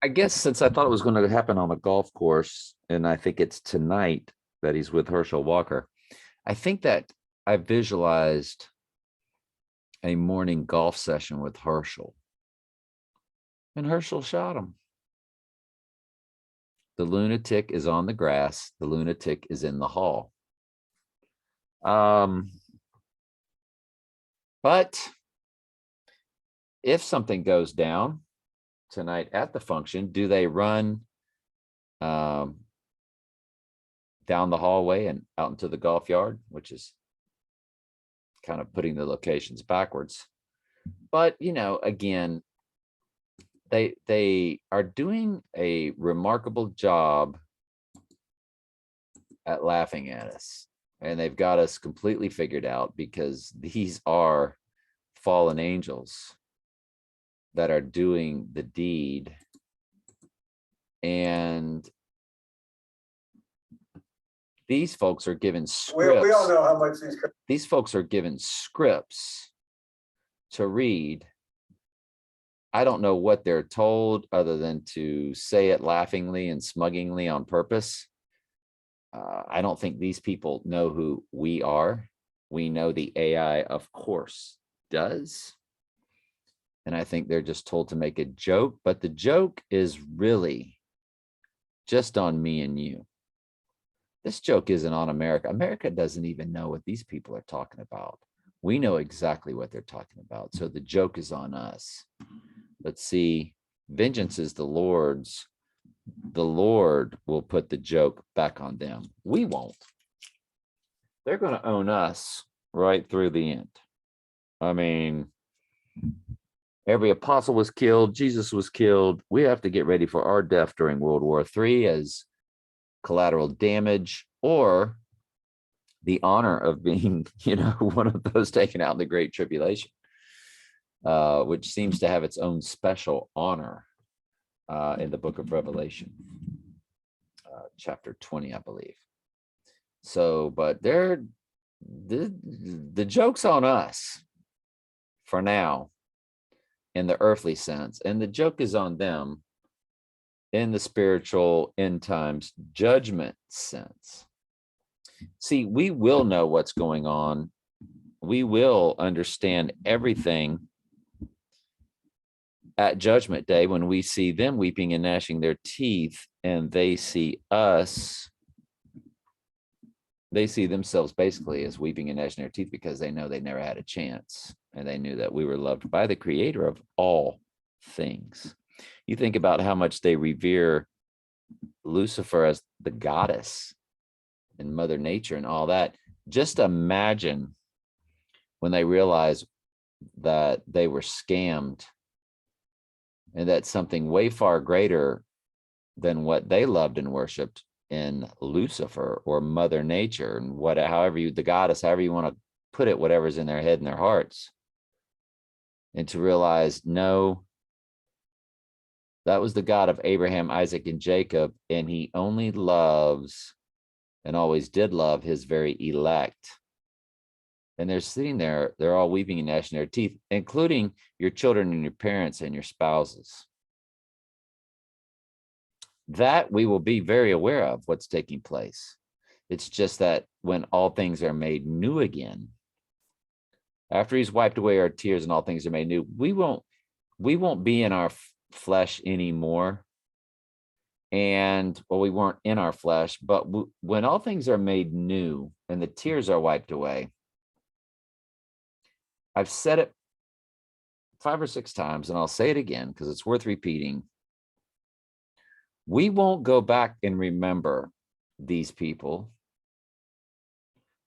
I guess since I thought it was going to happen on a golf course, and I think it's tonight that he's with Herschel Walker, I think that I visualized a morning golf session with Herschel, and Herschel shot him. The lunatic is on the grass. The lunatic is in the hall. But if something goes down tonight at the function, do they run down the hallway and out into the golf yard, which is kind of putting the locations backwards? But, you know, again, they are doing a remarkable job at laughing at us, and they've got us completely figured out because these are fallen angels that are doing the deed. And these folks are given scripts. We all know how much these folks are given scripts to read. I don't know what they're told other than to say it laughingly and smuggingly on purpose. I don't think these people know who we are. We know the AI, of course, does. And I think they're just told to make a joke, but the joke is really just on me and you. This joke isn't on America. America doesn't even know what these people are talking about. We know exactly what they're talking about. So the joke is on us. Let's see, vengeance is the Lord's. The Lord will put the joke back on them. We won't. They're going to own us right through the end. I mean, every apostle was killed. Jesus was killed. We have to get ready for our death during World War III as collateral damage, or the honor of being, you know, one of those taken out in the Great Tribulation, which seems to have its own special honor in the book of Revelation, chapter 20, I believe. So, but the joke's on us for now in the earthly sense, and the joke is on them in the spiritual end times judgment sense. See, we will know what's going on. We will understand everything at Judgment Day when we see them weeping and gnashing their teeth, and they see us. They see themselves basically as weeping and gnashing their teeth because they know they never had a chance, and they knew that we were loved by the Creator of all things. You think about how much they revere Lucifer as the goddess and Mother Nature and all that. Just imagine when they realize that they were scammed and that something way far greater than what they loved and worshiped in Lucifer or Mother Nature, and the goddess, however you want to put it, whatever's in their head and their hearts. And to realize, no, that was the God of Abraham, Isaac, and Jacob, and he only loves and always did love his very elect. And they're sitting there, they're all weeping and gnashing their teeth, including your children and your parents and your spouses. That we will be very aware of what's taking place. It's just that when all things are made new again, after he's wiped away our tears and all things are made new, we won't be in our flesh anymore. And well, we weren't in our flesh, but when all things are made new and the tears are wiped away, I've said it 5 or 6 times, and I'll say it again because it's worth repeating. We won't go back and remember these people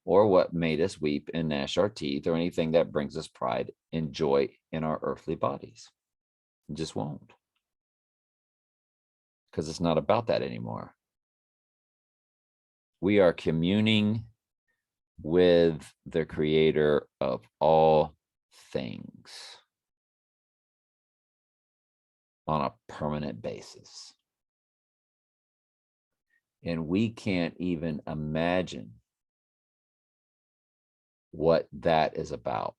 or what made us weep and gnash our teeth or anything that brings us pride and joy in our earthly bodies. It just won't. Because it's not about that anymore. We are communing with the Creator of all things on a permanent basis. And we can't even imagine what that is about.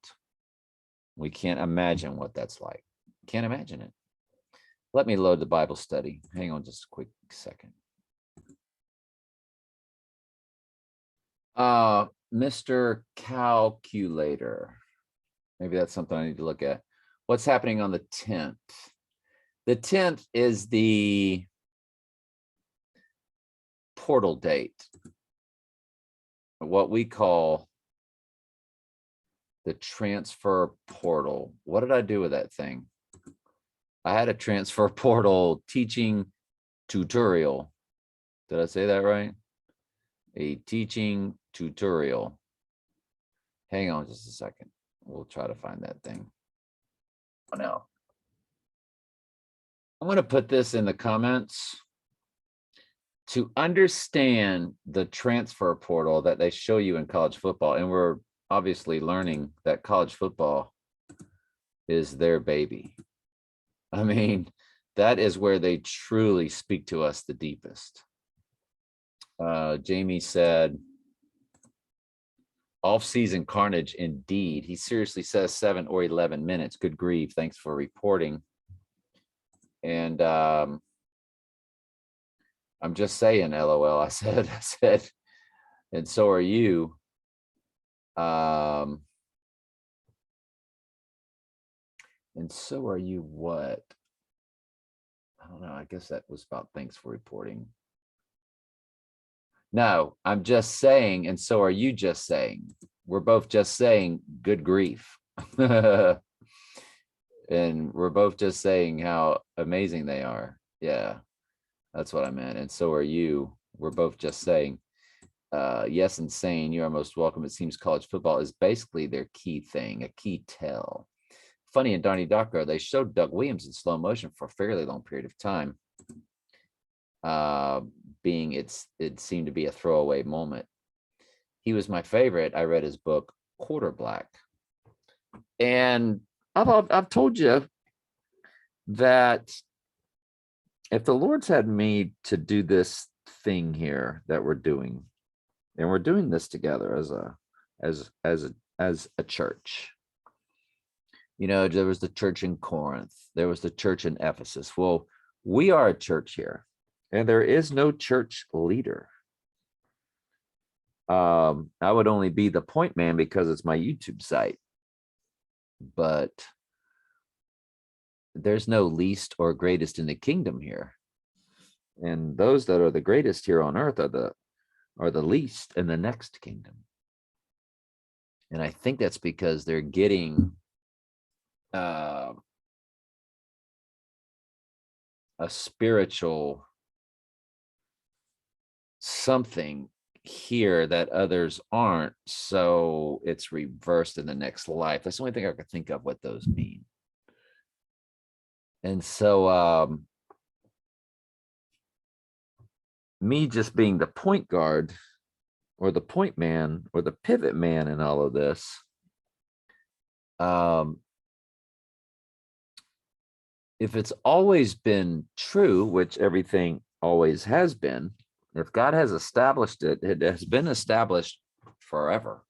We can't imagine what that's like. Can't imagine it. Let me load the Bible study. Hang on just a quick second. Mr. Calculator. Maybe that's something I need to look at. What's happening on the 10th? The 10th is the portal date, what we call the transfer portal. What did I do with that thing? I had a transfer portal teaching tutorial. Did I say that right? A teaching tutorial. Hang on just a second. We'll try to find that thing. Oh, no. I'm going to put this in the comments. To understand the transfer portal that they show you in college football, and we're obviously learning that college football is their baby. I mean, that is where they truly speak to us the deepest. Jamie said, off-season carnage indeed. He seriously says 7 or 11 minutes. Good grief. Thanks for reporting. And I'm just saying, LOL. I said, and so are you. And so are you what? I don't know. I guess that was about thanks for reporting. No, I'm just saying, and so are you just saying. We're both just saying good grief. And we're both just saying how amazing they are. Yeah, that's what I meant. And so are you. We're both just saying, yes, insane. You are most welcome. It seems college football is basically their key thing, a key tell. Funny in Donnie Darko, they showed Doug Williams in slow motion for a fairly long period of time. It seemed to be a throwaway moment. He was my favorite. I read his book, Quarter Black. And I've told you that if the Lord's had me to do this thing here that we're doing, and we're doing this together as a church. You know, there was the church in Corinth, there was the church in Ephesus. Well, we are a church here, and there is no church leader. I would only be the point man because it's my YouTube site, but there's no least or greatest in the kingdom here. And those that are the greatest here on earth are the least in the next kingdom. And I think that's because they're getting a spiritual something here that others aren't, so it's reversed in the next life. That's the only thing I could think of what those mean. And so me just being the point guard or the point man or the pivot man in all of this, if it's always been true, which everything always has been, if God has established it, it has been established forever.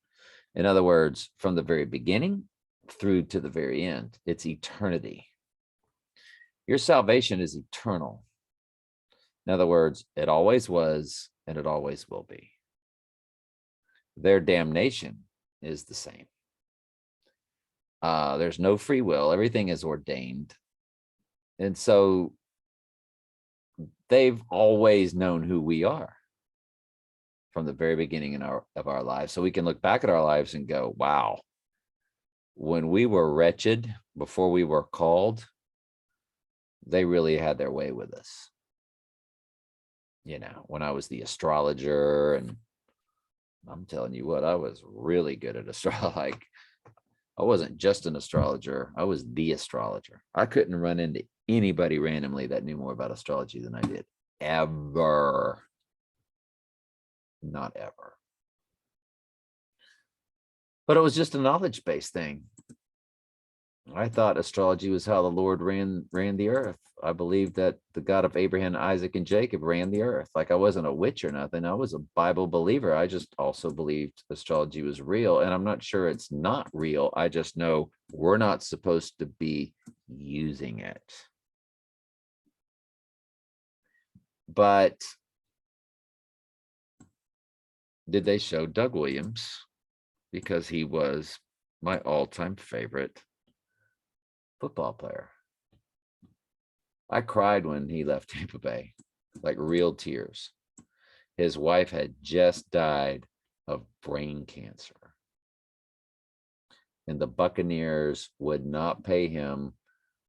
In other words, from the very beginning through to the very end, it's eternity. Your salvation is eternal. In other words, it always was and it always will be. Their damnation is the same. There's no free will. Everything is ordained. And so they've always known who we are from the very beginning of our lives. So we can look back at our lives and go, wow, when we were wretched, before we were called, they really had their way with us. You know, when I was the astrologer, and I'm telling you what, I was really good at astrology. Like, I wasn't just an astrologer, I was the astrologer. I couldn't run into anybody randomly that knew more about astrology than I did, ever. Not ever. But it was just a knowledge-based thing. I thought astrology was how the Lord ran the earth. I believed that the God of Abraham, Isaac, and Jacob ran the earth. Like, I wasn't a witch or nothing. I was a Bible believer. I just also believed astrology was real. And I'm not sure it's not real. I just know we're not supposed to be using it. But did they show Doug Williams? Because he was my all-time favorite football player. I cried when he left Tampa Bay, like real tears. His wife had just died of brain cancer. And the Buccaneers would not pay him.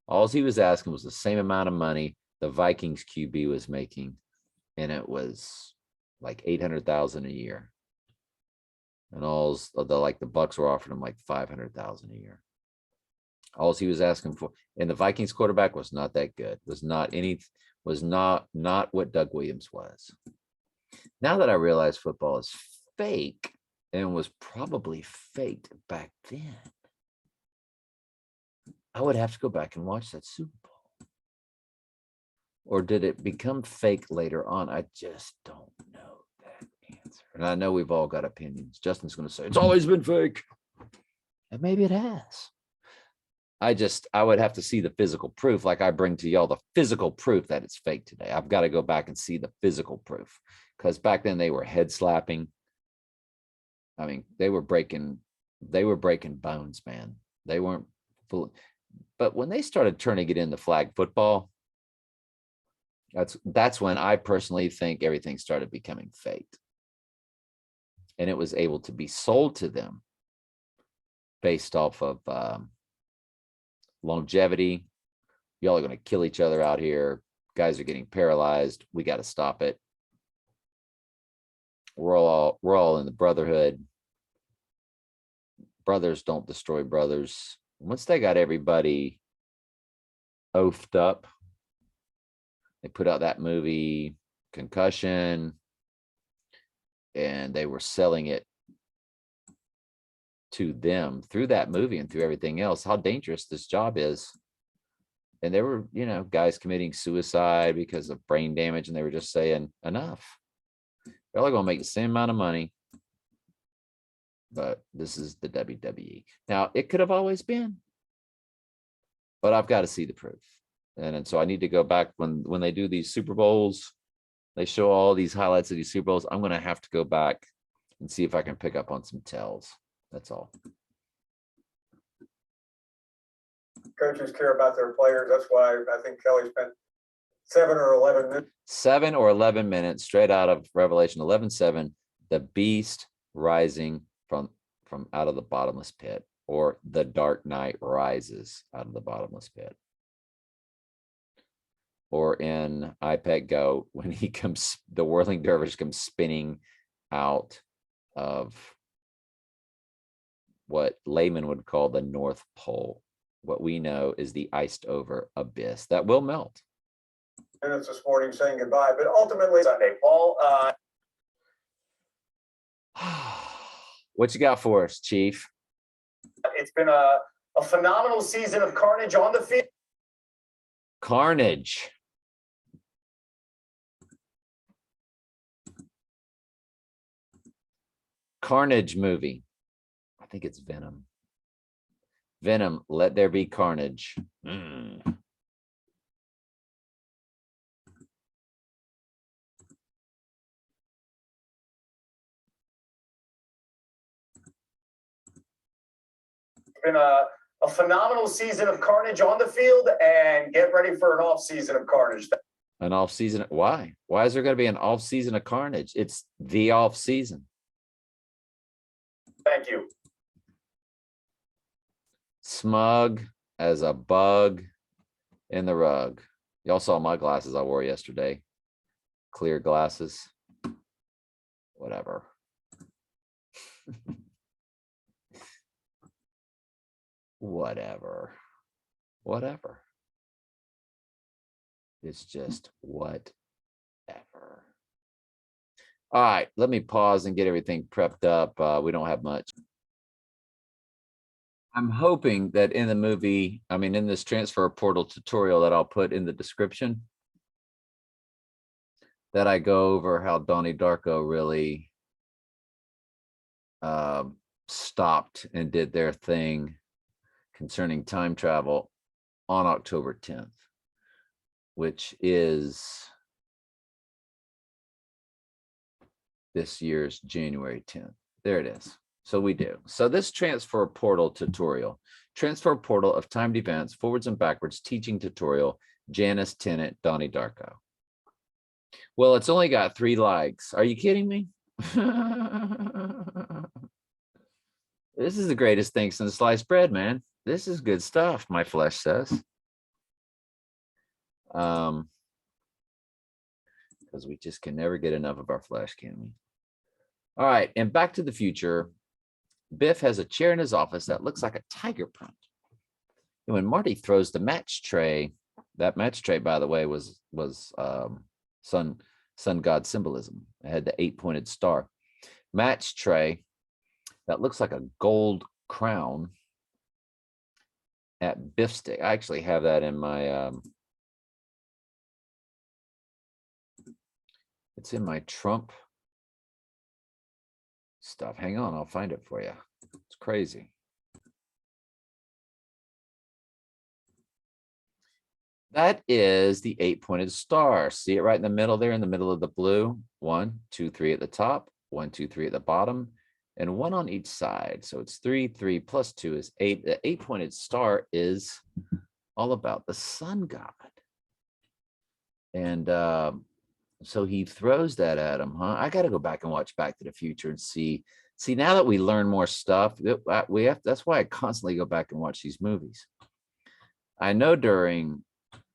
All he was asking was the same amount of money the Vikings QB was making. And it was like $800,000 a year. And the Bucks were offering him like $500,000 a year. All he was asking for, and the Vikings quarterback was not that good. Was not what Doug Williams was. Now that I realize football is fake and was probably faked back then, I would have to go back and watch that Super Bowl. Or did it become fake later on? I just don't know that answer. And I know we've all got opinions. Justin's going to say, it's always been fake. And maybe it has. I would have to see the physical proof, like I bring to y'all the physical proof that it's fake today. I've got to go back and see the physical proof, because back then they were head slapping. I mean, they were breaking bones, man. They weren't full. But when they started turning it into flag football, that's when I personally think everything started becoming fake. And it was able to be sold to them based off of longevity. Y'all are going to kill each other out here. Guys are getting paralyzed. We got to stop it. We're all in the brotherhood. Brothers don't destroy brothers. Once they got everybody oafed up, they put out that movie Concussion, and they were selling it to them through that movie and through everything else, how dangerous this job is. And there were, guys committing suicide because of brain damage, and they were just saying, enough. They're only going to make the same amount of money. But this is the WWE. Now, it could have always been, but I've got to see the proof. And so I need to go back when they do these Super Bowls, they show all these highlights of these Super Bowls. I'm going to have to go back and see if I can pick up on some tells. That's all. Coaches care about their players. That's why I think Kelly spent 7 or 11 minutes. 7 or 11 minutes straight out of Revelation 11:7, the beast rising from out of the bottomless pit, or the Dark Knight rises out of the bottomless pit. Or in iPad Go, when he comes, the whirling dervish comes spinning out of what laymen would call the North Pole. What we know is the iced over abyss that will melt. Minutes this morning saying goodbye, but ultimately Sunday. Paul, what you got for us, Chief? It's been a phenomenal season of carnage on the field. Carnage. Carnage movie. I think it's Venom. Venom, let there be carnage. Been a phenomenal season of carnage on the field, and get ready for an off season of carnage. An off season? Why? Why is there going to be an off season of carnage? It's the off season. Thank you. Smug as a bug in the rug. Y'all saw my glasses I wore yesterday. Clear glasses. Whatever. Whatever. It's just whatever. All right, let me pause and get everything prepped up. We don't have much. I'm hoping that in the movie, in this transfer portal tutorial that I'll put in the description, that I go over how Donnie Darko really stopped and did their thing concerning time travel on October 10th, which is this year's January 10th. There it is. So we do. So this transfer portal tutorial, transfer portal of timed events, forwards and backwards, teaching tutorial, Janice Tennant, Donnie Darko. Well, it's only got 3 likes. Are you kidding me? This is the greatest thing since sliced bread, man. This is good stuff, my flesh says. Because we just can never get enough of our flesh, can we? All right, and Back to the Future. Biff has a chair in his office that looks like a tiger print. And when Marty throws the match tray, that match tray, by the way, was sun god symbolism. It had the 8-pointed star. Match tray that looks like a gold crown at Biff Stick. I actually have that in my it's in my Trump stuff. Hang on, I'll find it for you. It's crazy. That is the 8-pointed star. See it right in the middle there, in the middle of the blue. 1, 2, 3 at the top, 1, 2, 3 at the bottom, and 1 on each side. So it's 3, 3 plus 2 is 8. The 8-pointed star is all about the sun god. And so he throws that at him, huh? I got to go back and watch Back to the Future and see. See, now that we learn more stuff, that's why I constantly go back and watch these movies. I know during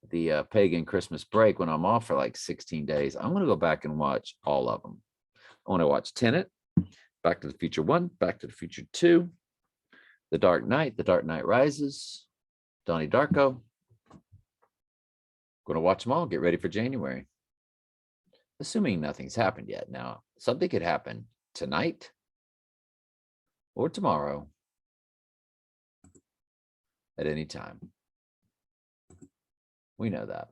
the pagan Christmas break, when I'm off for like 16 days, I'm going to go back and watch all of them. I want to watch Tenet, Back to the Future 1, Back to the Future 2, The Dark Knight Rises, Donnie Darko. Going to watch them all, get ready for January. Assuming nothing's happened yet. Now, something could happen tonight or tomorrow at any time. We know that.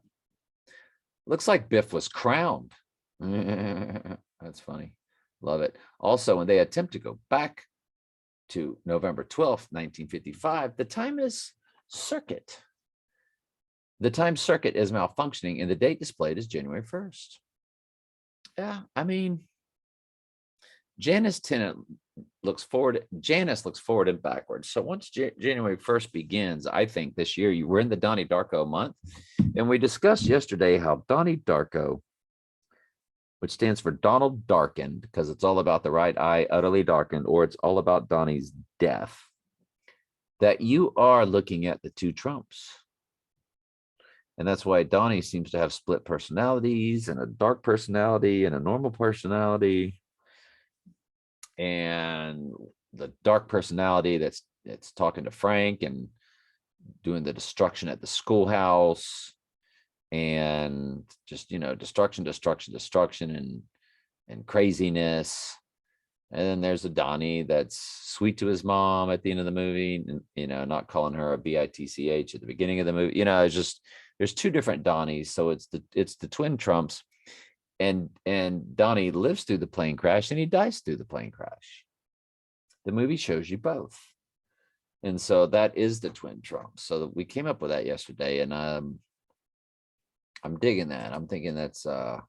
Looks like Biff was crowned. That's funny. Love it. Also, when they attempt to go back to November 12th, 1955, the time is circuit. The time circuit is malfunctioning and the date displayed is January 1st. Yeah, I mean, Janice Tennant looks forward. Janice looks forward and backwards. So once January 1st begins, I think this year, we're in the Donnie Darko month. And we discussed yesterday how Donnie Darko, which stands for Donald Darkened, because it's all about the right eye utterly darkened, or it's all about Donnie's death, that you are looking at the 2 Trumps. And that's why Donnie seems to have split personalities and a dark personality and a normal personality. And the dark personality that's talking to Frank and doing the destruction at the schoolhouse and just, destruction and craziness. And then there's a Donnie that's sweet to his mom at the end of the movie, and, not calling her a bitch at the beginning of the movie. It's just, there's 2 different Donnies. So it's the twin Trumps. And Donnie lives through the plane crash and he dies through the plane crash. The movie shows you both. And so that is the twin Trump. So we came up with that yesterday, and I'm digging that. I'm thinking that's now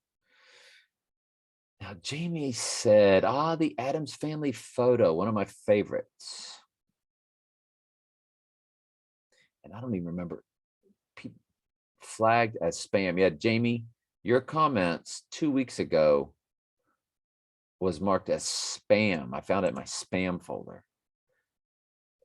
Jamie said, the Addams Family photo, one of my favorites. And I don't even remember, flagged as spam. Yeah, Jamie, your comments 2 weeks ago was marked as spam. I found it in my spam folder.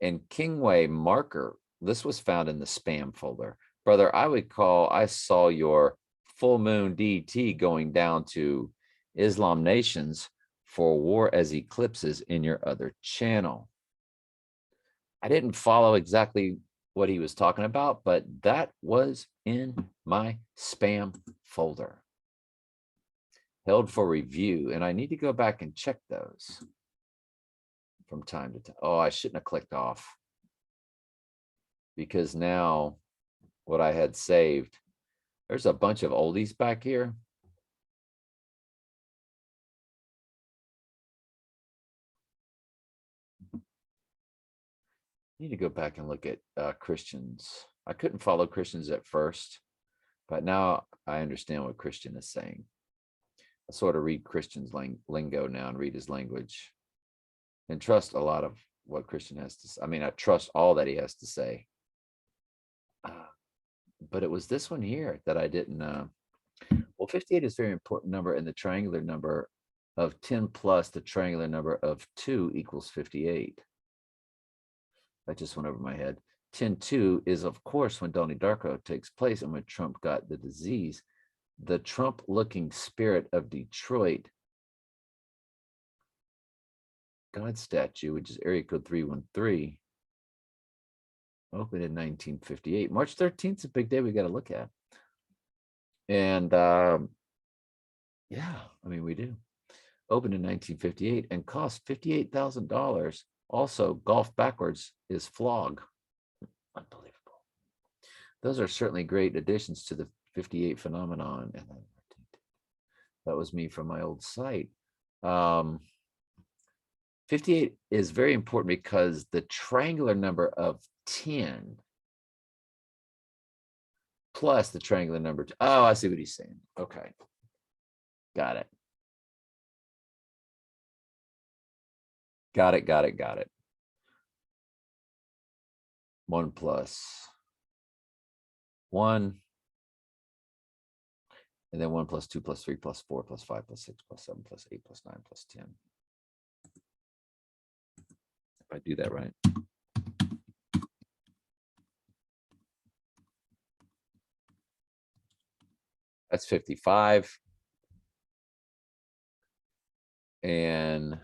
And Kingway Marker, this was found in the spam folder. Brother, I saw your full moon DT going down to Islam nations for war as eclipses in your other channel. I didn't follow exactly what he was talking about, but that was in my spam folder. Held for review, and I need to go back and check those from time to time. Oh, I shouldn't have clicked off, because now what I had saved, there's a bunch of oldies back here. Need to go back and look at Christians. I couldn't follow Christians at first, but now I understand what Christian is saying. sort of read Christian's lingo now and read his language and trust a lot of what Christian has to say. I mean, I trust all that he has to say. But it was this one here that I didn't. Well, 58 is a very important number, and the triangular number of 10 plus the triangular number of 2 equals 58. That just went over my head. 10-2 is, of course, when Donnie Darko takes place and when Trump got the disease. The Trump-looking spirit of Detroit God statue, which is area code 313, opened in 1958. March 13th is a big day we got to look at. And yeah, I mean, we do. Opened in 1958 and cost $58,000. Also, golf backwards is flog. Unbelievable. Those are certainly great additions to the 58 phenomenon. And that was me from my old site. 58 is very important because the triangular number of 10 plus the triangular number. Oh, I see what he's saying. Okay. Got it. Got it. 1 plus 1. And then 1 plus 2 plus 3 plus 4 plus 5 plus 6 plus 7 plus 8 plus 9 plus 10. If I do that right. That's 55. And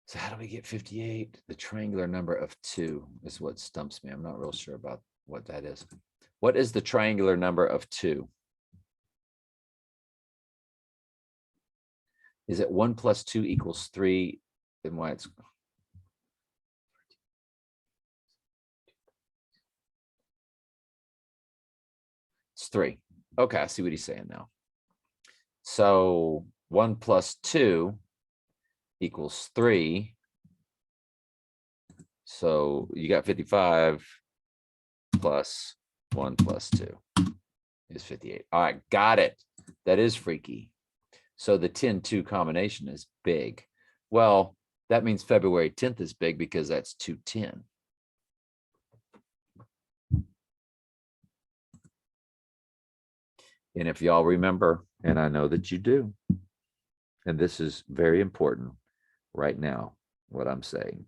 so how do we get 58? The triangular number of 2 is what stumps me. I'm not real sure about what that is. What is the triangular number of 2? Is it 1 plus 2 equals 3? Then why it's it's 3. Okay, I see what he's saying now. So 1 plus 2 equals 3. So you got 55 plus 1 plus 2 is 58. All right, got it. That is freaky. So the 10-2 combination is big. Well, that means February 10th is big because that's 210. And if y'all remember, and I know that you do, and this is very important right now, what I'm saying.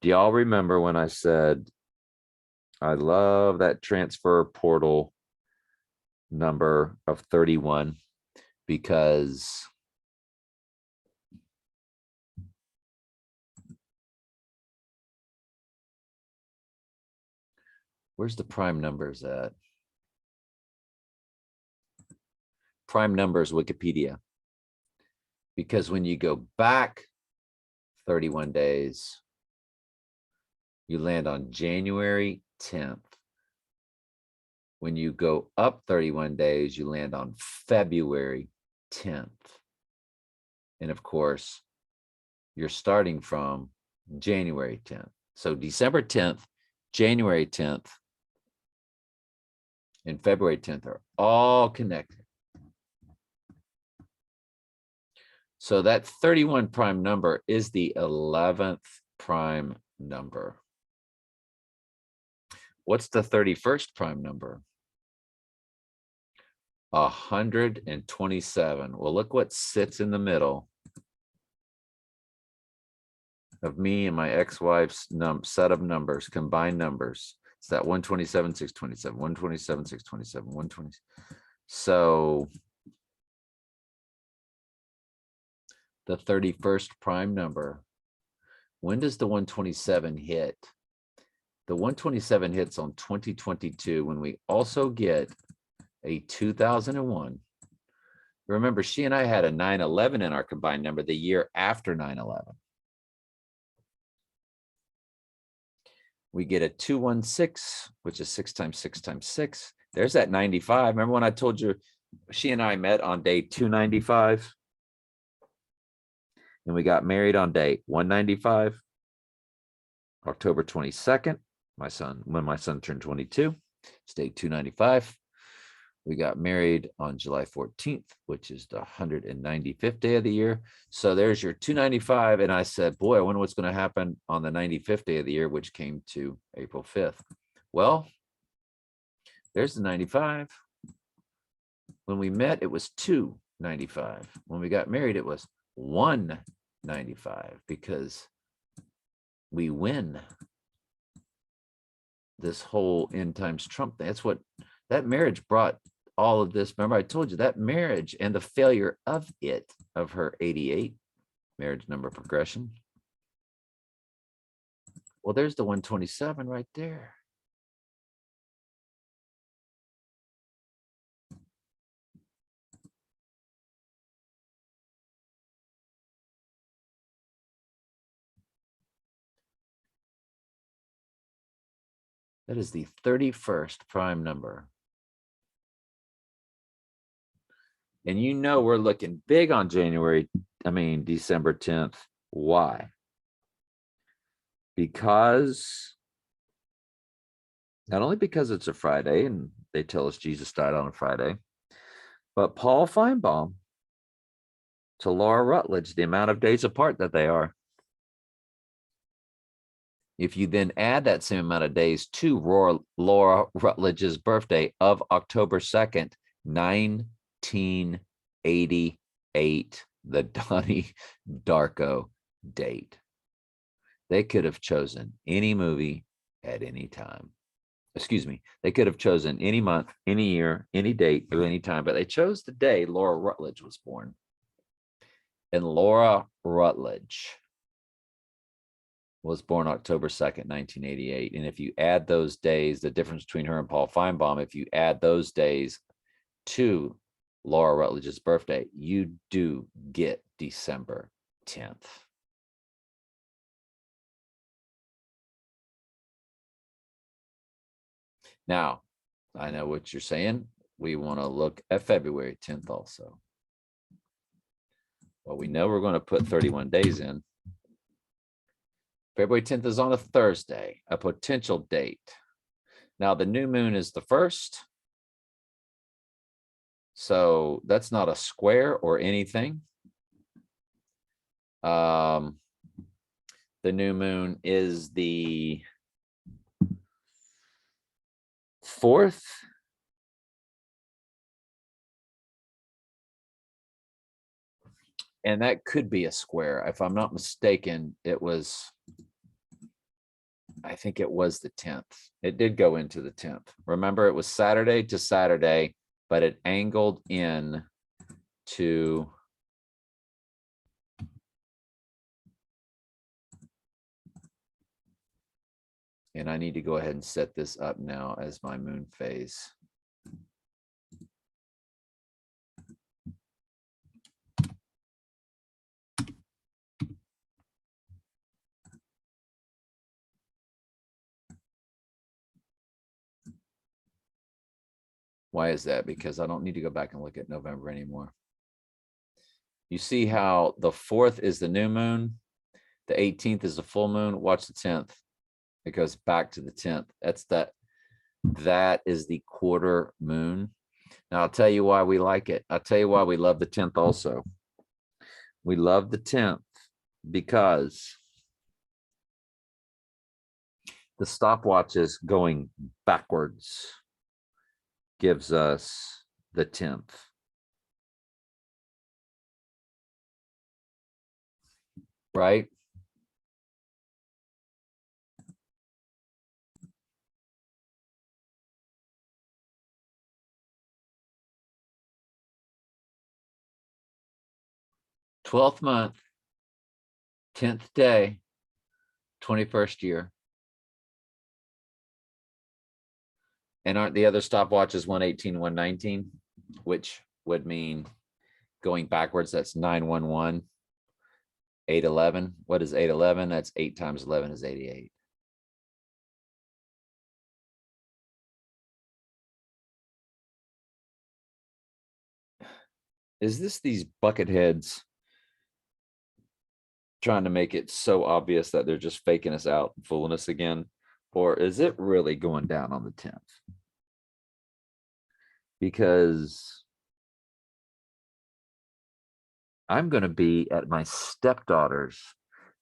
Do y'all remember when I said, I love that transfer portal number of 31 because where's the prime numbers at? Prime numbers Wikipedia. Because when you go back 31 days, you land on January 10th. When you go up 31 days, you land on February 10th. And of course, you're starting from January 10th. So December 10th, January 10th, and February 10th are all connected. So that 31 prime number is the 11th prime number. What's the 31st prime number? 127. Well, look what sits in the middle of me and my ex-wife's set of numbers, combined numbers. It's that 127, 627, 127, 627, 120. So the 31st prime number, when does the 127 hit? The 127 hits on 2022 when we also get a 2001. Remember, she and I had a 9/11 in our combined number the year after 9/11. We get a 216, which is 6 times 6 times 6. There's that 95. Remember when I told you she and I met on day 295? And we got married on day 195, October 22nd, when my son turned 22. It's day 295. We got married on July 14th, which is the 195th day of the year. So there's your 295. And I said, boy, I wonder what's going to happen on the 95th day of the year, which came to April 5th. Well, there's the 95. When we met, it was 295. When we got married, it was 195 because we win this whole end times Trump thing. That's what that marriage brought all of this. Remember, I told you that marriage and the failure of it, of her 88 marriage number progression. Well, there's the 127 right there. That is the 31st prime number. And you know we're looking big on December 10th. Why? Because not only because it's a Friday and they tell us Jesus died on a Friday, but Paul Feinbaum to Laura Rutledge, the amount of days apart that they are. If you then add that same amount of days to Laura Rutledge's birthday of October 2nd, 1988, the Donnie Darko date. They could have chosen any movie at any time. Excuse me. They could have chosen any month, any year, any date, or any time, but they chose the day Laura Rutledge was born. And Laura Rutledge was born October 2nd, 1988. And if you add those days, the difference between her and Paul Feinbaum, if you add those days to Laura Rutledge's birthday, you do get December 10th. Now, I know what you're saying. We want to look at February 10th also. Well, we know we're going to put 31 days in. February 10th is on a Thursday, a potential date. Now, the new moon is the 1st. So that's not a square or anything. The new moon is the 4th. And that could be a square. If I'm not mistaken, I think it was the 10th. It did go into the 10th. Remember, it was Saturday to Saturday, but it angled in to and I need to go ahead and set this up now as my moon phase. Why is that? Because I don't need to go back and look at November anymore. You see how the 4th is the new moon, the 18th is the full moon. Watch the 10th. It goes back to the 10th. That is the quarter moon. Now I'll tell you why we like it. I'll tell you why we love the 10th also. We love the 10th because the stopwatch is going backwards. Gives us the 10th. Right? Twelfth month, 10th day, 21st year. And aren't the other stopwatches 118, 119, which would mean going backwards, that's 911, 811. What is 811? That's 8 times 11 is 88. Is this these bucket heads trying to make it so obvious that they're just faking us out and fooling us again? Or is it really going down on the 10th? Because I'm going to be at my stepdaughter's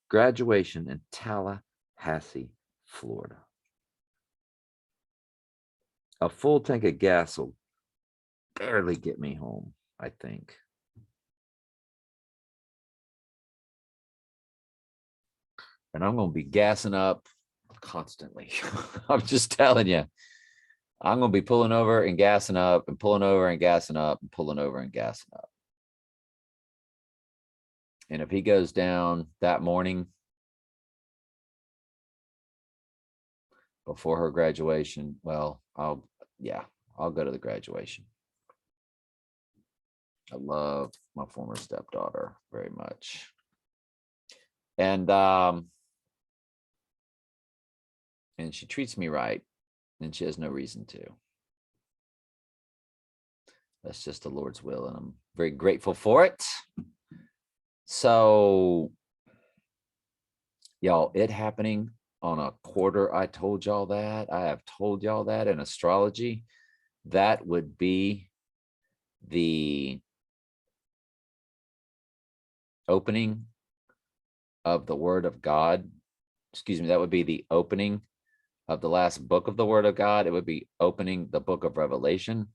graduation in Tallahassee, Florida. A full tank of gas will barely get me home, I think. And I'm going to be gassing up constantly. I'm just telling you. I'm going to be pulling over and gassing up and pulling over and gassing up and pulling over and gassing up. And if he goes down that morning before her graduation, well, I'll go to the graduation. I love my former stepdaughter very much. And she treats me right, and she has no reason to. That's just the Lord's will, and I'm very grateful for it. So, y'all, it happening on a quarter, I told y'all that. I have told y'all that in astrology. That would be the opening of the Word of God. Excuse me, that would be the opening of the last book of the Word of God. It would be opening the book of Revelation.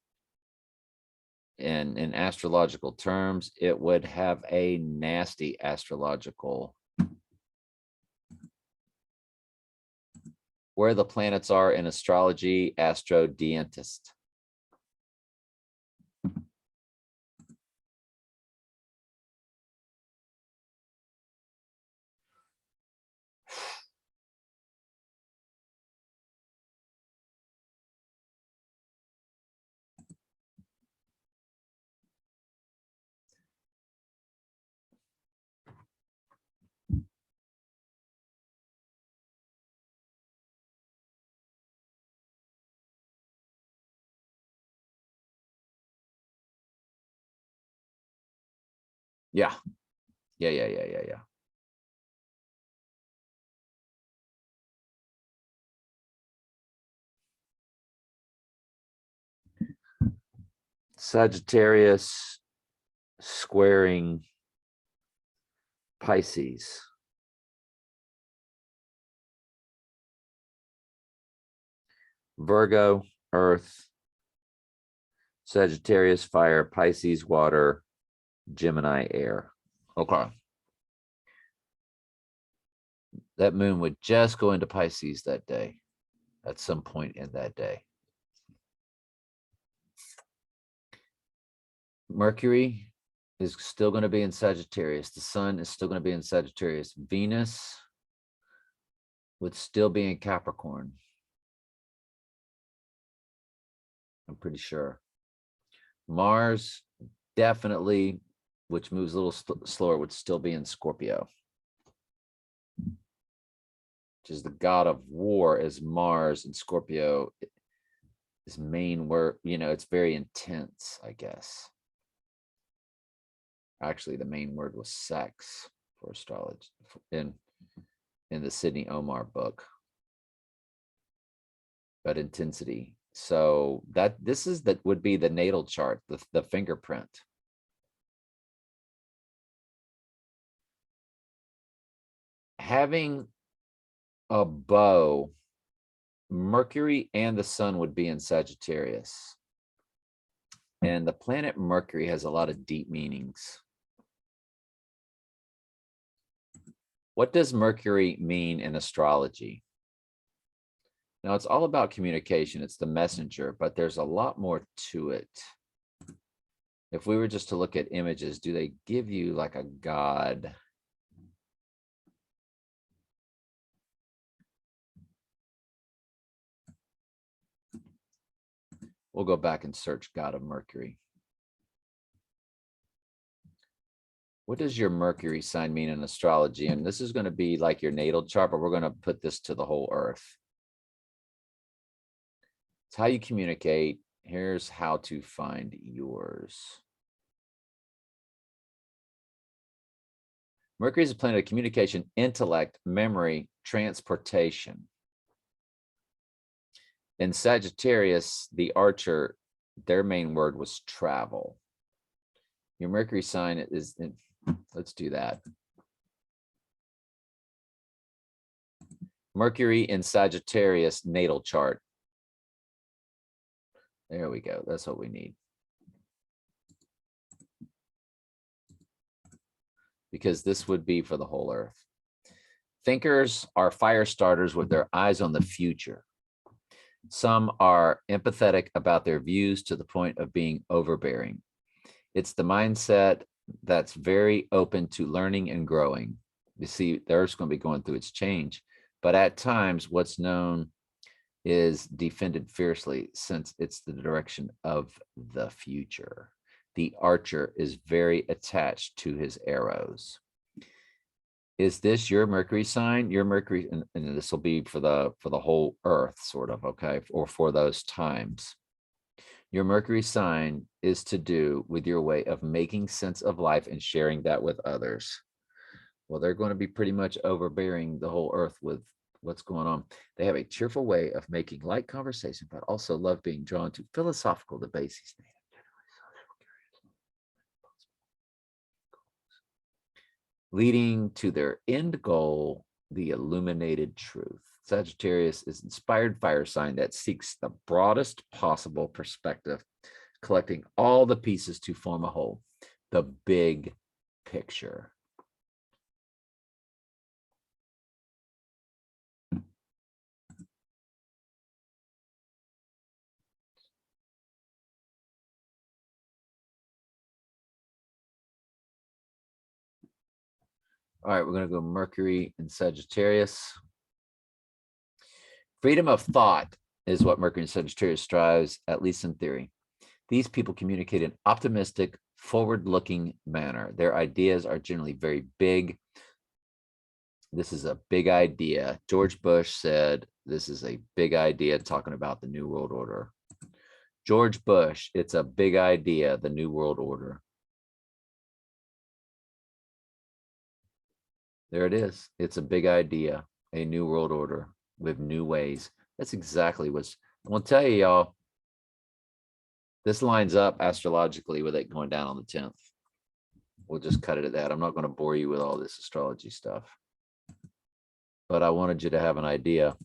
And in astrological terms, it would have a nasty astrological, where the planets are in astrology, astrodientist. Yeah. Sagittarius squaring Pisces. Virgo, Earth. Sagittarius, fire. Pisces, water. Gemini, air. Okay. That moon would just go into Pisces that day, at some point in that day. Mercury is still going to be in Sagittarius. The sun is still going to be in Sagittarius. Venus would still be in Capricorn. I'm pretty sure. Mars definitely, which moves a little slower, would still be in Scorpio. Which is the god of war, is Mars, and Scorpio. His main work, it's very intense, I guess. Actually, the main word was sex for astrology in the Sidney Omar book. But intensity. So that would be the natal chart, the fingerprint. Having a bow, Mercury and the sun would be in Sagittarius. And the planet Mercury has a lot of deep meanings. What does Mercury mean in astrology? Now, it's all about communication. It's the messenger, but there's a lot more to it. If we were just to look at images, do they give you like a god? We'll go back and search God of Mercury. What does your Mercury sign mean in astrology? And this is going to be like your natal chart, but we're going to put this to the whole earth. It's how you communicate. Here's how to find yours. Mercury is a planet of communication, intellect, memory, transportation. In Sagittarius, the Archer, their main word was travel. Your Mercury sign is, let's do that. Mercury in Sagittarius natal chart. There we go. That's what we need. Because this would be for the whole Earth. Thinkers are fire starters with their eyes on the future. Some are empathetic about their views to the point of being overbearing. It's the mindset that's very open to learning and growing. You see, the Earth's going to be going through its change, but at times what's known is defended fiercely since it's the direction of the future. The Archer is very attached to his arrows. Is this your Mercury sign? Your Mercury, and this will be for the whole Earth, sort of, okay, or for those times. Your Mercury sign is to do with your way of making sense of life and sharing that with others. Well, they're going to be pretty much overbearing the whole Earth with what's going on. They have a cheerful way of making light conversation, but also love being drawn to philosophical debates. Leading to their end goal, the illuminated truth. Sagittarius is inspired fire sign that seeks the broadest possible perspective, collecting all the pieces to form a whole, the big picture. All right, we're going to go Mercury and Sagittarius. Freedom of thought is what Mercury and Sagittarius strives, at least in theory. These people communicate in optimistic, forward-looking manner. Their ideas are generally very big. This is a big idea. George Bush said, this is a big idea, talking about the New World Order. George Bush, it's a big idea, the New World Order. There it is. It's a big idea, a new world order with new ways. That's exactly what's, I'm going to tell you, y'all, this lines up astrologically with it going down on the 10th. We'll just cut it at that. I'm not going to bore you with all this astrology stuff, but I wanted you to have an idea.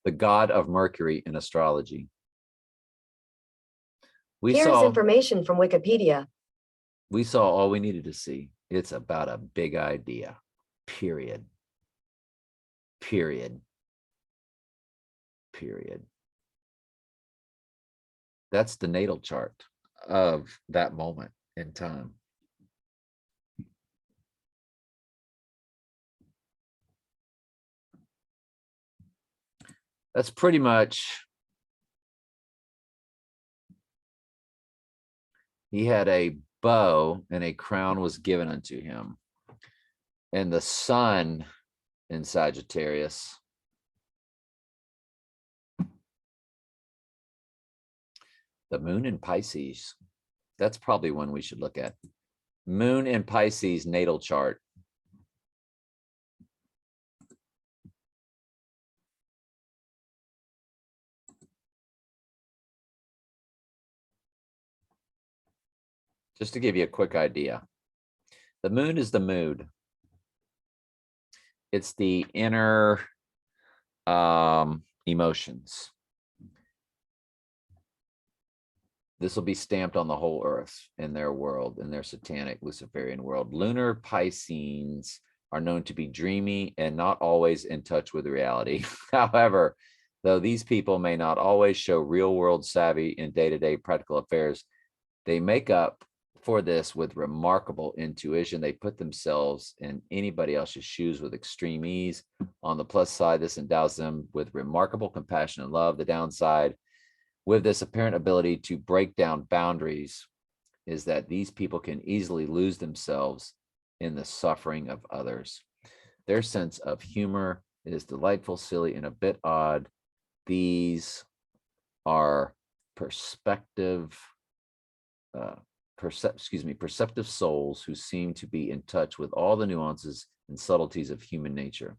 The god of Mercury in astrology. Here's information from Wikipedia. We saw all we needed to see. It's about a big idea, period. Period. Period. That's the natal chart of that moment in time. That's pretty much, he had a bow and a crown was given unto him. And the sun in Sagittarius, the moon in Pisces, that's probably one we should look at. Moon in Pisces natal chart. Just to give you a quick idea, the moon is the mood. It's the inner emotions. This will be stamped on the whole Earth in their world, in their satanic Luciferian world. Lunar Pisceans are known to be dreamy and not always in touch with reality. However, though these people may not always show real world savvy in day-to-day practical affairs, they make up for this with remarkable intuition. They put themselves in anybody else's shoes with extreme ease. On the plus side, this endows them with remarkable compassion and love. The downside, with this apparent ability to break down boundaries, is that these people can easily lose themselves in the suffering of others. Their sense of humor is delightful, silly, and a bit odd. These are perspective perceptive souls who seem to be in touch with all the nuances and subtleties of human nature.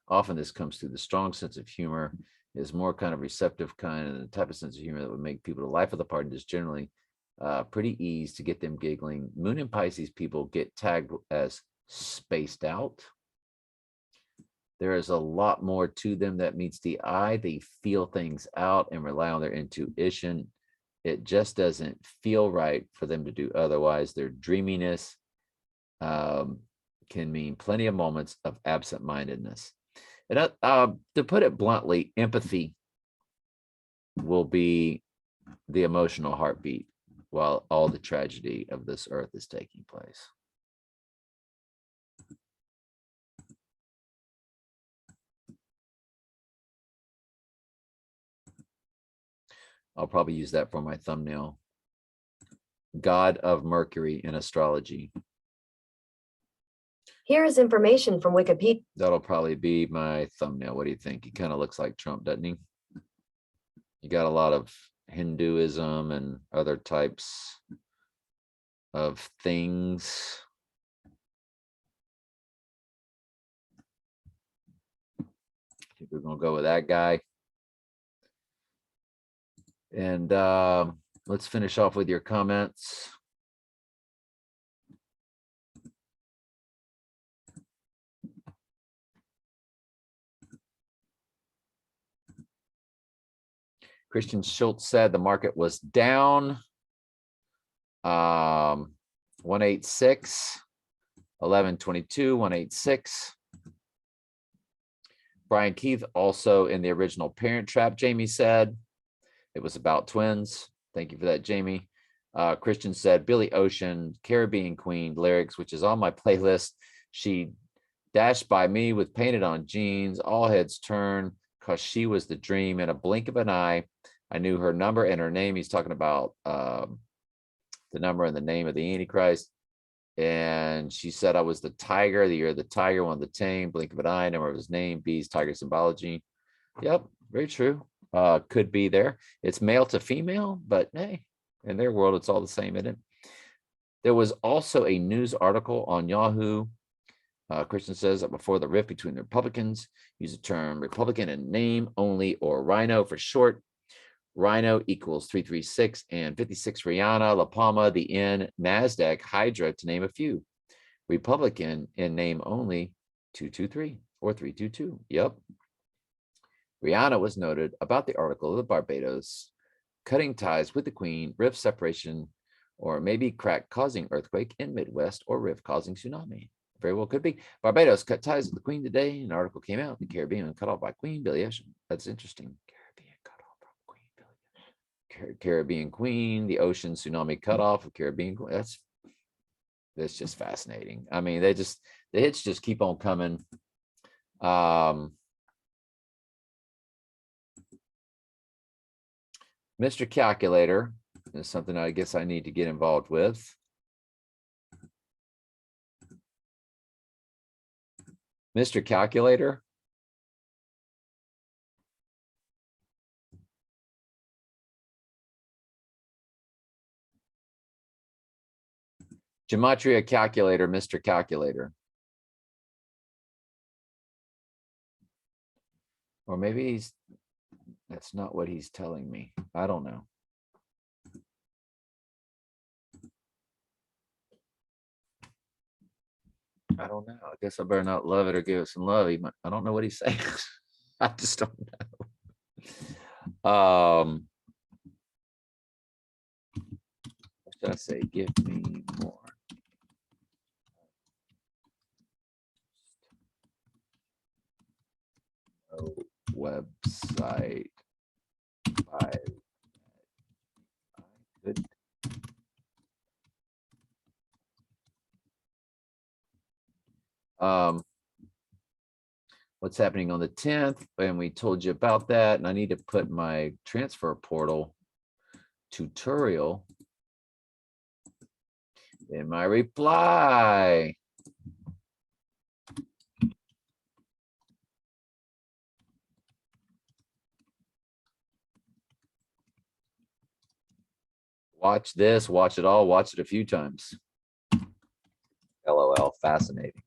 Often this comes through the strong sense of humor, is more kind of receptive kind, and the type of sense of humor that would make people the life of the party is generally pretty easy to get them giggling. Moon and Pisces people get tagged as spaced out. There is a lot more to them that meets the eye. They feel things out and rely on their intuition. It just doesn't feel right for them to do otherwise. Their dreaminess can mean plenty of moments of absent-mindedness. And to put it bluntly, empathy will be the emotional heartbeat while all the tragedy of this earth is taking place. I'll probably use that for my thumbnail. God of Mercury in astrology. Here is information from Wikipedia. That'll probably be my thumbnail. What do you think? He kind of looks like Trump, doesn't he? You got a lot of Hinduism and other types of things. I think we're going to go with that guy. And let's finish off with your comments. Christian Schultz said the market was down 186, 1122, 186. Brian Keith also in the original Parent Trap, Jamie said. It was about twins. Thank you for that, Jamie. Christian said Billy Ocean, Caribbean Queen lyrics, which is on my playlist. She dashed by me with painted on jeans, all heads turned, because she was the dream. In a blink of an eye, I knew her number and her name. He's talking about the number and the name of the Antichrist. And she said I was the tiger, the year of the tiger, one of the tame, blink of an eye, number of his name, bees, tiger symbology. Yep, very true. Could be there. It's male to female, but hey, in their world, it's all the same, isn't it? There was also a news article on Yahoo. Christian says that before the rift between the Republicans, use the term Republican in name only or Rhino for short. Rhino equals 336 and 56 Rihanna, La Palma, the N, NASDAQ, Hydra, to name a few. Republican in name only 223 or 322. Yep. Rihanna was noted about the article of the Barbados, cutting ties with the Queen, rift separation, or maybe crack causing earthquake in Midwest or rift causing tsunami. Very well could be. Barbados cut ties with the Queen today. An article came out. The Caribbean cut off by Queen Billie Ocean. That's interesting. Caribbean cut off by Queen Billie. Caribbean Queen. The ocean tsunami cut off of Caribbean Queen. That's just fascinating. I mean, the hits just keep on coming. Mr. Calculator is something I guess I need to get involved with. Mr. Calculator. Gematria Calculator, Mr. Calculator. Or maybe that's not what he's telling me. I don't know. I don't know. I guess I better not love it or give it some love. I don't know what he's saying. I just don't know. What should I say? Give me more. No website. I could. What's happening on the 10th, and we told you about that, and I need to put my transfer portal tutorial in my reply. Watch this, watch it all, watch it a few times. LOL, fascinating.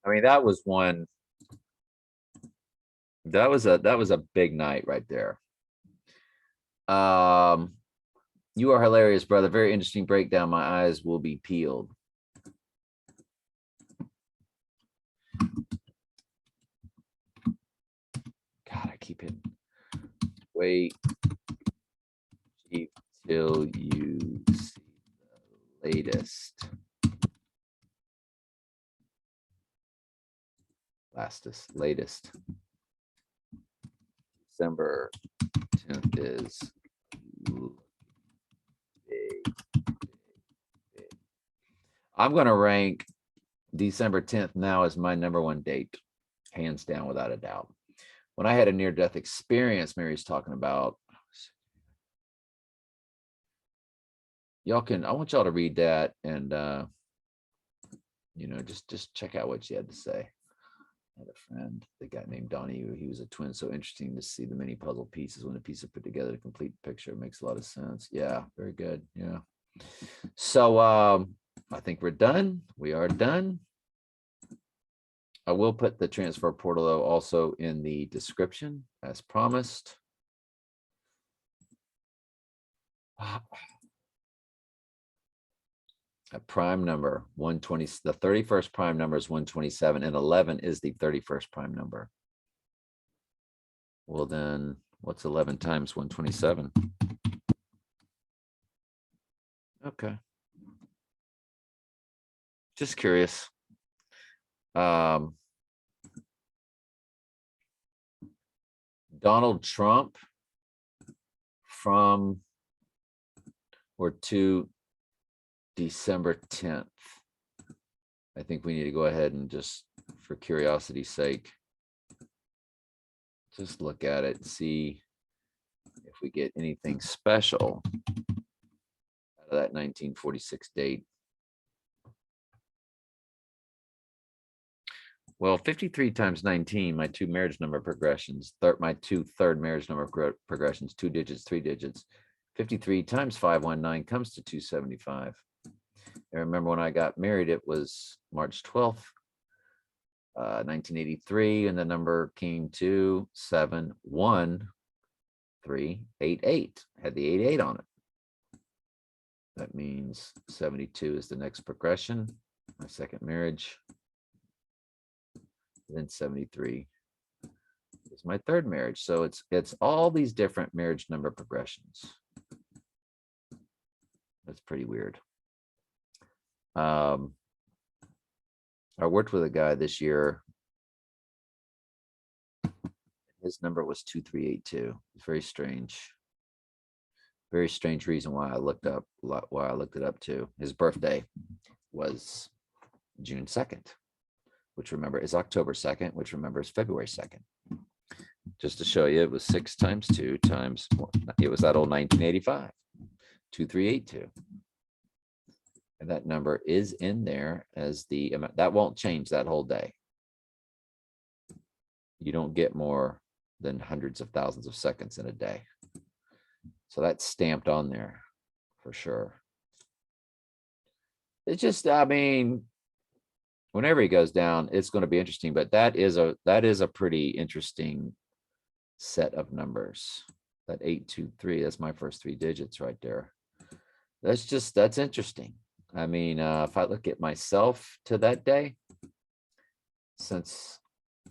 I mean, that was one. That was a big night right there. You are hilarious, brother. Very interesting breakdown. My eyes will be peeled. God, I keep hitting. Wait till you see the latest. Latest. December 10th is big. I'm going to rank December 10th now as my #1 date, hands down, without a doubt. When I had a near-death experience, Mary's talking about. Y'all can, I want y'all to read that and, you know, just check out what she had to say. I had a friend, the guy named Donnie, he was a twin. So interesting to see the many puzzle pieces when the pieces put together to complete the picture. It makes a lot of sense. Yeah, very good. Yeah. So I think we're done. We are done. I will put the transfer portal though also in the description as promised. A prime number 120, the 31st prime number is 127 and 11 is the 31st prime number. Well, then what's 11 times 127? Okay. Just curious. Donald Trump from or to December 10th. I think we need to go ahead and just, for curiosity's sake, just look at it and see if we get anything special out of that 1946 date. Well, 53 times 19, my two marriage number progressions, my two third marriage number progressions, 2 digits, 3 digits. 53 times 519 comes to 275. I remember when I got married, it was March 12th, 1983, and the number came to 71388. Had the 88 on it. That means 72 is the next progression, my second marriage. Then 73 is my third marriage. So it's all these different marriage number progressions. That's pretty weird. I worked with a guy this year. His number was 2382. It's very strange. Very strange reason why I looked it up too. His birthday was June 2nd, which remember is October 2nd, which remember is February 2nd. Just to show you, it was 6 times 2 times 1. It was that old 1985, 2382. And that number is in there as the amount. That won't change that whole day. You don't get more than hundreds of thousands of seconds in a day. So that's stamped on there for sure. It's just, I mean, whenever he goes down, it's going to be interesting, but that is a pretty interesting set of numbers. That 823, that's my first 3 digits right there. That's interesting. I mean, if I look at myself to that day, since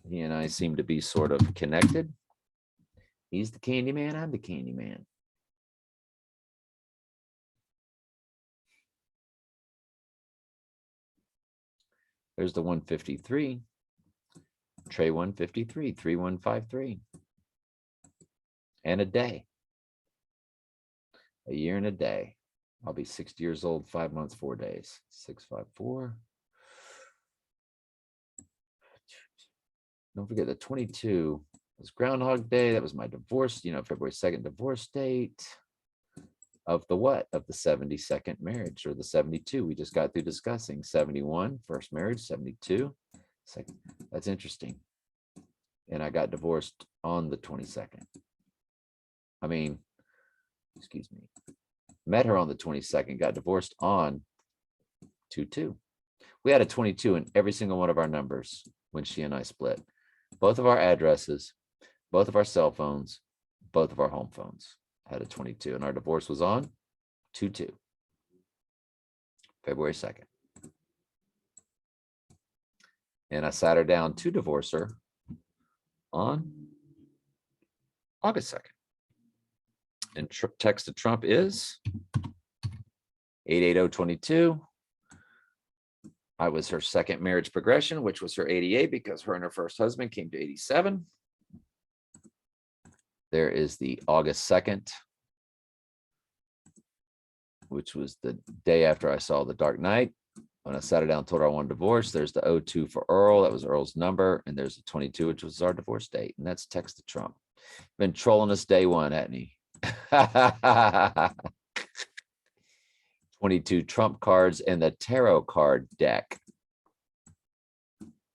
he and I seem to be sort of connected, he's the candy man, I'm the candy man. There's the 153. Trey 153, 3153. And a day. A year and a day. I'll be 60 years old, 5 months, 4 days. 654. Don't forget the 22 was Groundhog Day. That was my divorce, February 2nd divorce date. Of the what? Of the 72nd marriage, or the 72 we just got through discussing. 71, first marriage, 72. Second. That's interesting. And I got divorced on the 22nd. I mean, excuse me, met her on the 22nd, got divorced on 2/2. We had a 22 in every single one of our numbers when she and I split. Both of our addresses, both of our cell phones, both of our home phones had a 22, and our divorce was on 2/2, February 2nd. And I sat her down to divorce her on August 2nd. And text to Trump is 88022. I was her second marriage progression, which was her 88 because her and her first husband came to 87. There is the August 2nd, which was the day after I saw The Dark Knight. When I sat her down and told her I wanted a divorce, there's the 02 for Earl. That was Earl's number. And there's the 22, which was our divorce date. And that's text to Trump. Been trolling us day one, hadn't he? 22 trump cards and the tarot card deck.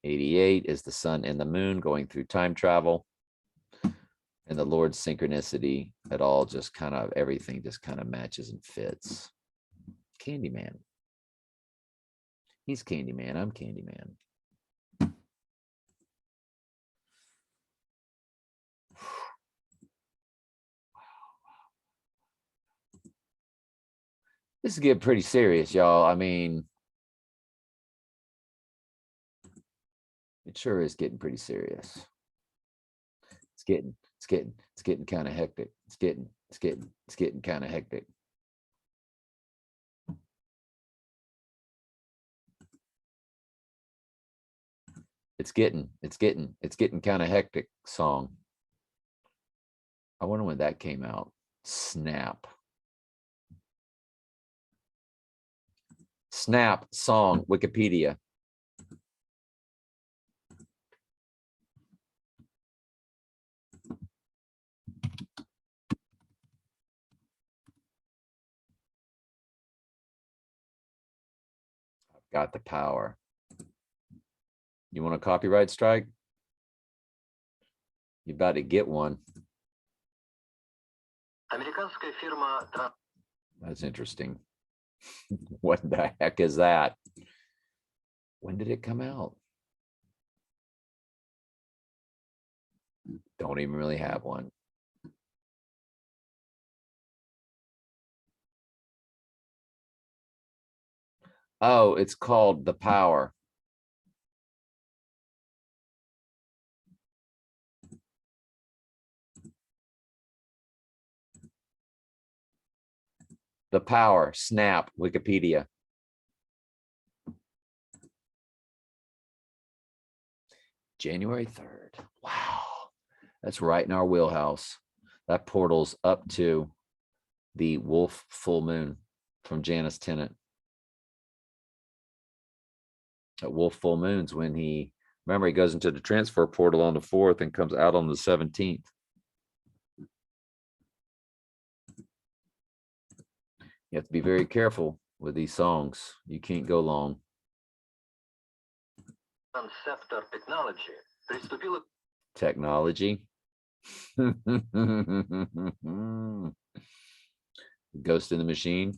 88 is the sun and the moon going through time travel. And the Lord's synchronicity. It all just kind of, everything just kind of matches and fits. Candyman. He's Candyman. I'm Candyman. This is getting pretty serious, y'all. I mean, it sure is getting pretty serious. It's getting kind of hectic. It's getting kind of hectic. It's getting kind of hectic song. I wonder when that came out. Snap. Snap song, Wikipedia. I've got the power. You want a copyright strike? You're about to get one. That's interesting. What the heck is that? When did it come out? Don't even really have one. Oh, it's called The Power. The Power, Snap, Wikipedia. January 3rd. Wow. That's right in our wheelhouse. That portal's up to the Wolf full moon from Janus Tennant. That Wolf full moon's when he, remember, he goes into the transfer portal on the 4th and comes out on the 17th. You have to be very careful with these songs. You can't go long. Technology. Ghost in the Machine.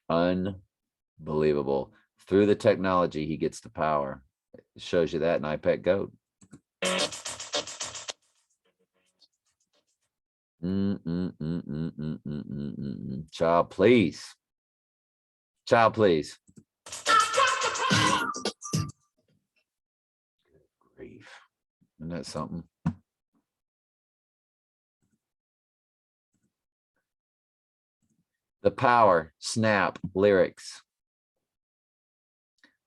Unbelievable. Through the technology, he gets the power. It shows you that in iPet Goat. Child, please. Child, please. Good grief. Isn't that something? The Power, Snap, lyrics.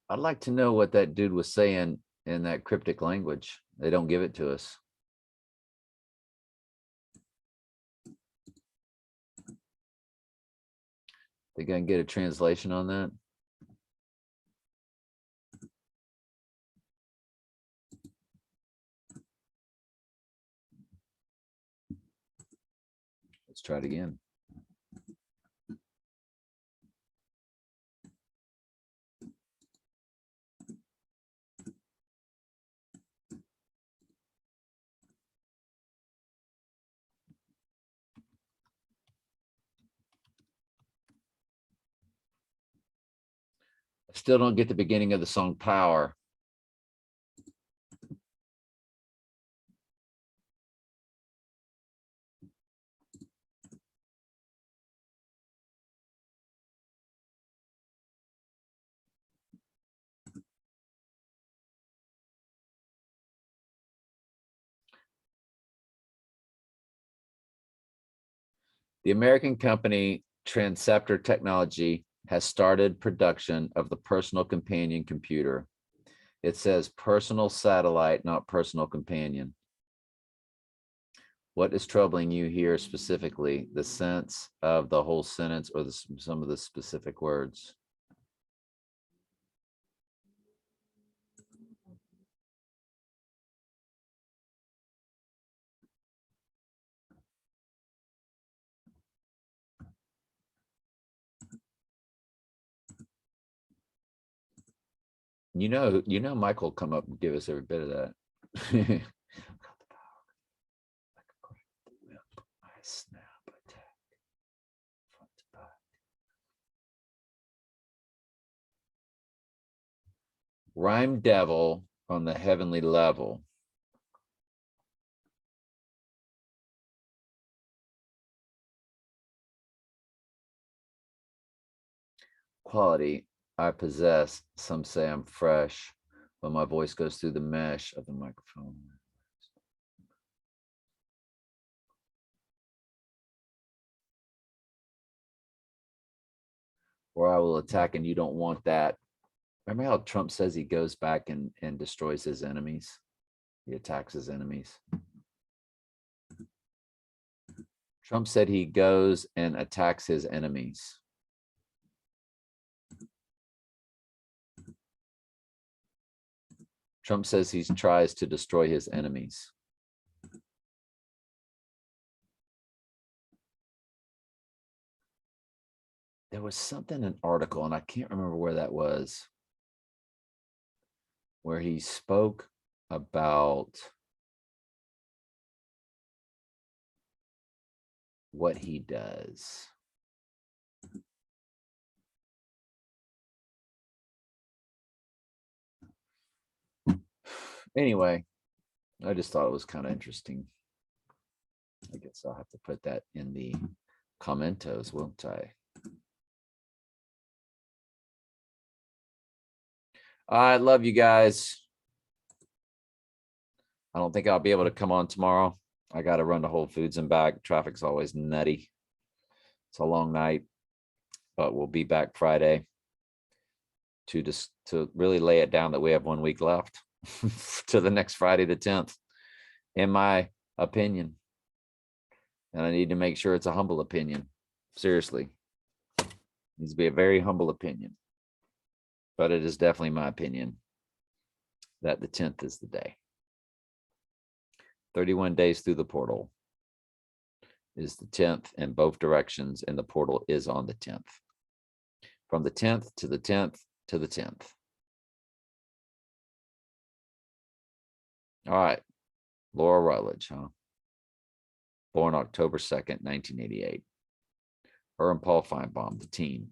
I'd like to know what that dude was saying in that cryptic language. They don't give it to us. Think I can get a translation on that? Let's try it again. Still don't get the beginning of the song Power. The American company Transceptor Technology has started production of the personal companion computer. It says personal satellite, not personal companion. What is troubling you here specifically? The sense of the whole sentence or some of the specific words? You know, Michael will come up and give us every bit of that. Snap attack. Front to back. Rhyme devil on the heavenly level. Quality I possess. Some say I'm fresh, but my voice goes through the mesh of the microphone. Or I will attack and you don't want that. Remember how Trump says he goes back and destroys his enemies? He attacks his enemies. Trump said he goes and attacks his enemies. Trump says he tries to destroy his enemies. There was something, an article, and I can't remember where that was, where he spoke about what he does. Anyway, I just thought it was kind of interesting. I guess I'll have to put that in the commentos, won't I? I love you guys. I don't think I'll be able to come on tomorrow. I got to run to Whole Foods and back. Traffic's always nutty. It's a long night, but we'll be back Friday to really lay it down that we have 1 week left to the next Friday, the 10th, in my opinion. And I need to make sure it's a humble opinion. Seriously. It needs to be a very humble opinion. But it is definitely my opinion that the 10th is the day. 31 days through the portal is the 10th in both directions, and the portal is on the 10th. From the 10th to the 10th to the 10th. All right. Laura Rutledge, huh? Born October 2nd, 1988. Her and Paul Feinbaum, the team.